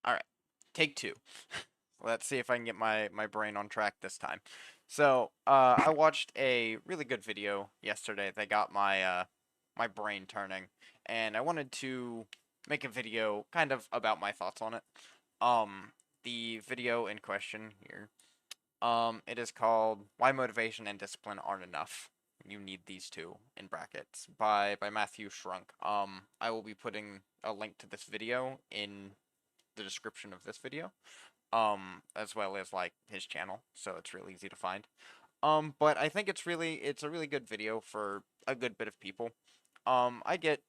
All right, take two. Let's see if I can get my brain on track this time. So, I watched a really good video yesterday that got my brain turning, and I wanted to make a video kind of about my thoughts on it. Um, the video in question here, it is called "Why Motivation and Discipline Aren't Enough. You Need These Two" in brackets by Matthew Shrunk. I will be putting a link to this video in the description of this video, as well as like his channel, so it's really easy to find. But I think it's a really good video for a good bit of people. I get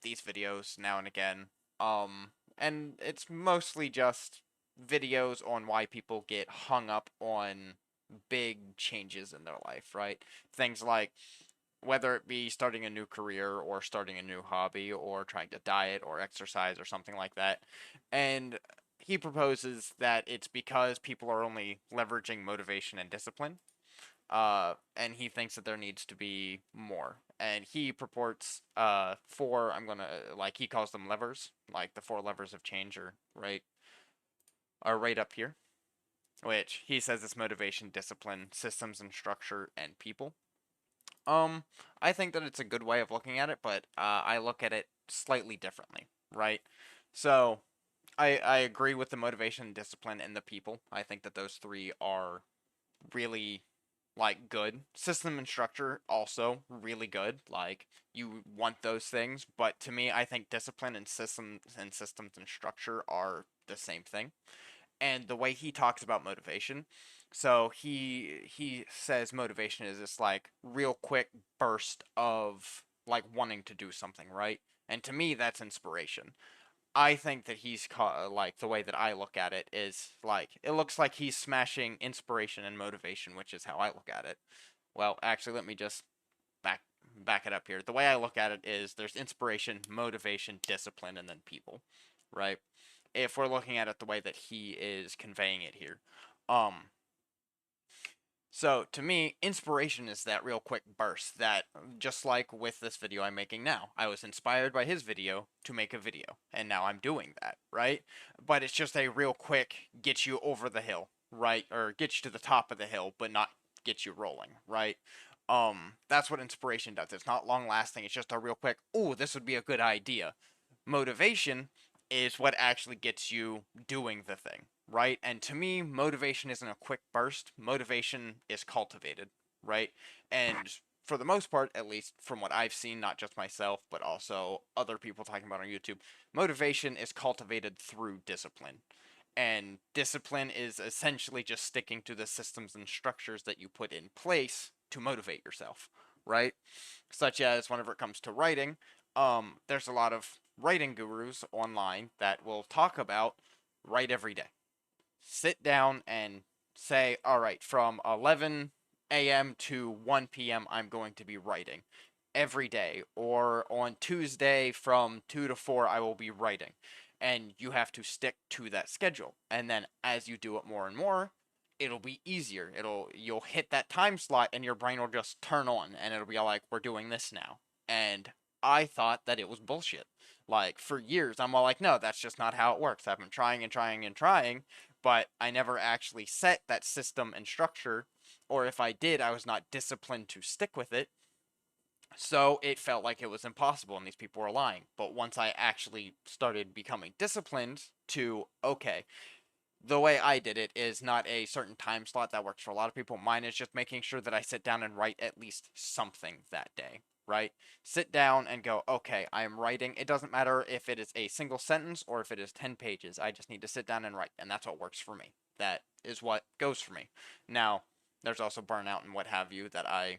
these videos now and again, and it's mostly just videos on why people get hung up on big changes in their life, right? Things like whether it be starting a new career or starting a new hobby or trying to diet or exercise or something like that. And he proposes that it's because people are only leveraging motivation and discipline. And he thinks that there needs to be more. And he purports four, I'm gonna, like, he calls them levers, like the four levers of change are right up here, which he says is motivation, discipline, systems and structure, and people. Um, I think that it's a good way of looking at it, but I look at it slightly differently, right? So I agree with the motivation, discipline, and the people. I think that those three are really like good. System and structure also really good. Like you want those things, but to me, I think discipline and systems and structure are the same thing. And the way he talks about motivation, so he says motivation is this like real quick burst of like wanting to do something, right? And to me, that's inspiration. I think that like the way that I look at it is like it looks like he's smashing inspiration and motivation, which is how I look at it. Well, actually, let me just back back it up here. The way I look at it is there's inspiration, motivation, discipline, and then people, right? If we're looking at it the way that he is conveying it here. Um, so to me, inspiration is that real quick burst that just like with this video I'm making now, I was inspired by his video to make a video, and now I'm doing that, right? But it's just a real quick get you over the hill, right? Or get you to the top of the hill, but not get you rolling, right? That's what inspiration does. It's not long lasting. It's just a real quick, "Oh, this would be a good idea." Motivation is what actually gets you doing the thing, right? And to me, motivation isn't a quick burst. Motivation is cultivated, right? And for the most part, at least from what I've seen, not just myself, but also other people talking about on YouTube, motivation is cultivated through discipline. And discipline is essentially just sticking to the systems and structures that you put in place to motivate yourself, right? Such as whenever it comes to writing, there's a lot of writing gurus online that will talk about write every day. Sit down and say, all right, from 11 a.m. to 1 p.m., I'm going to be writing every day. Or on Tuesday from 2 to 4, I will be writing. And you have to stick to that schedule. And then as you do it more and more, it'll be easier. You'll hit that time slot and your brain will just turn on and it'll be like, we're doing this now. And I thought that it was bullshit. Like for years, I'm all like, no, that's just not how it works. I've been trying and trying and trying, but I never actually set that system and structure, or if I did, I was not disciplined to stick with it. So it felt like it was impossible and these people were lying. But once I actually started becoming disciplined to, okay, the way I did it is not a certain time slot that works for a lot of people. Mine is just making sure that I sit down and write at least something that day, right? Sit down and go, okay, I am writing. It doesn't matter if it is a single sentence or if it is 10 pages. I just need to sit down and write, and that's what works for me. That is what goes for me. Now, there's also burnout and what have you that I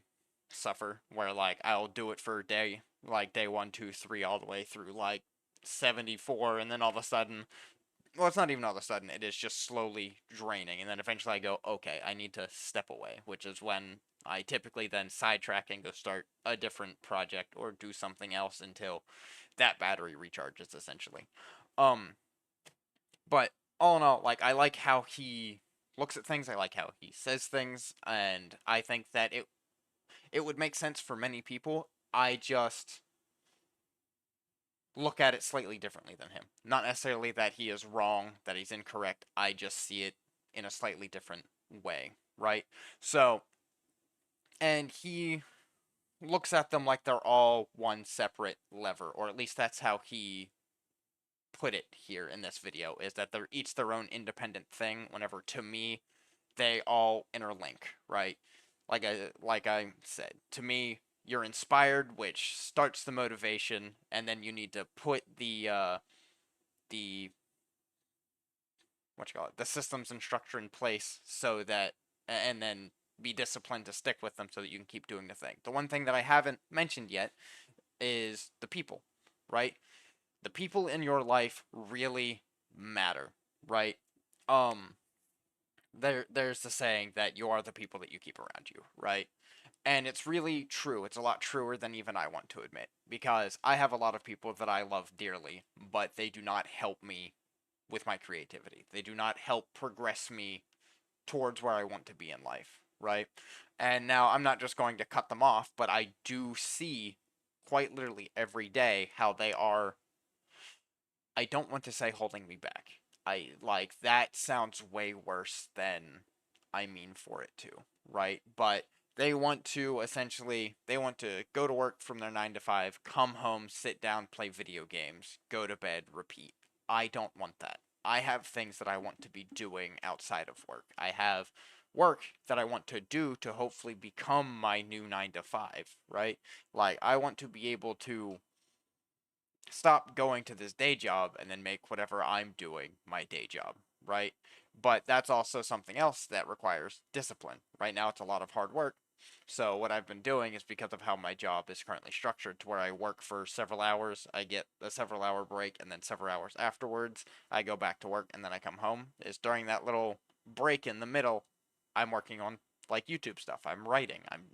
suffer, where like I'll do it for a day, like day one, two, three, all the way through like 74, and then all of a sudden well, it's not even all of a sudden. It is just slowly draining, and then eventually I go, okay, I need to step away, which is when I typically then sidetrack and go start a different project or do something else until that battery recharges, essentially. Um, but all in all, like I like how he looks at things. I like how he says things, and I think that it would make sense for many people. I just look at it slightly differently than him. Not necessarily that he is wrong, that he's incorrect. I just see it in a slightly different way, right? So, and he looks at them like they're all one separate lever, or at least that's how he put it here in this video, is that they're each their own independent thing, whenever to me they all interlink, right? Like I said, to me, you're inspired, which starts the motivation, and then you need to put the what you call it, the systems and structure in place so that, and then be disciplined to stick with them so that you can keep doing the thing. The one thing that I haven't mentioned yet is the people, right? The people in your life really matter, right? Um, there's the saying that you are the people that you keep around you, right? And it's really true. It's a lot truer than even I want to admit, because I have a lot of people that I love dearly, but they do not help me with my creativity. They do not help progress me towards where I want to be in life, right? And now I'm not just going to cut them off, but I do see quite literally every day how they are, I don't want to say holding me back. I like that sounds way worse than I mean for it to, right? But they want to essentially they want to go to work from their 9 to 5, come home, sit down, play video games, go to bed, repeat. I don't want that. I have things that I want to be doing outside of work. I have work that I want to do to hopefully become my new 9 to 5, right? Like I want to be able to stop going to this day job and then make whatever I'm doing my day job, right? But that's also something else that requires discipline. Right now, it's a lot of hard work. So, what I've been doing is because of how my job is currently structured, to where I work for several hours, I get a several hour break, and then several hours afterwards, I go back to work and then I come home. Is during that little break in the middle, I'm working on like YouTube stuff. I'm writing. I'm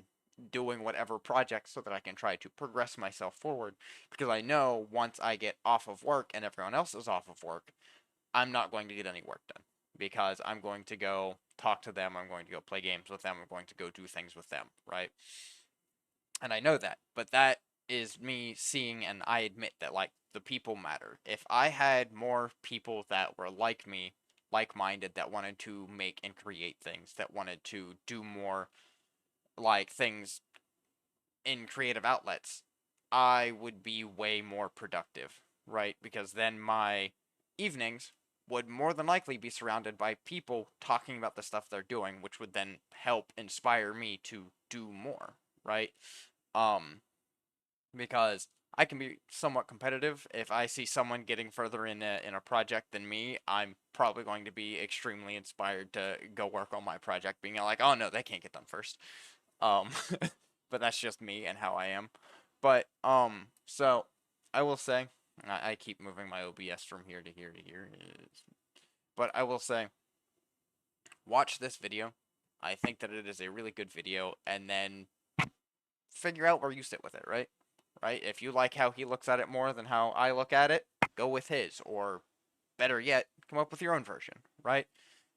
doing whatever projects so that I can try to progress myself forward, because I know once I get off of work and everyone else is off of work, I'm not going to get any work done, because I'm going to go talk to them, I'm going to go play games with them, I'm going to go do things with them, right? And I know that, but that is me seeing, and I admit that like the people matter. If I had more people that were like me, like-minded, that wanted to make and create things, that wanted to do more like things in creative outlets, I would be way more productive, right? Because then my evenings would more than likely be surrounded by people talking about the stuff they're doing, which would then help inspire me to do more, right? Um, because I can be somewhat competitive. If I see someone getting further in a project than me, I'm probably going to be extremely inspired to go work on my project, being like, oh no, they can't get done first. Um, but that's just me and how I am. But so I will say, I keep moving my OBS from here to here to here, but I will say, watch this video. I think that it is a really good video, and then figure out where you sit with it, right? Right? If you like how he looks at it more than how I look at it, go with his, or better yet, come up with your own version, right?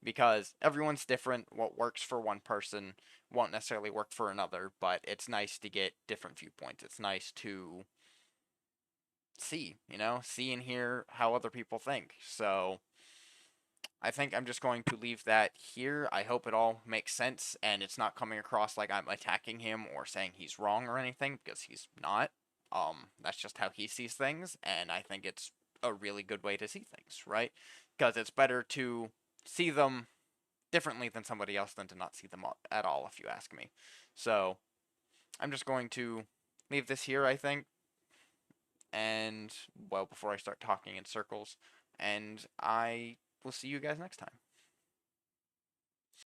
Because everyone's different. What works for one person won't necessarily work for another, but it's nice to get different viewpoints. It's nice to see and hear how other people think. So I think I'm just going to leave that here. I hope it all makes sense and it's not coming across like I'm attacking him or saying he's wrong or anything, because he's not. That's just how he sees things, and I think it's a really good way to see things, right? Because it's better to see them differently than somebody else than to not see them at all, if you ask me. So I'm just going to leave this here, I think, and well, before I start talking in circles, and I will see you guys next time.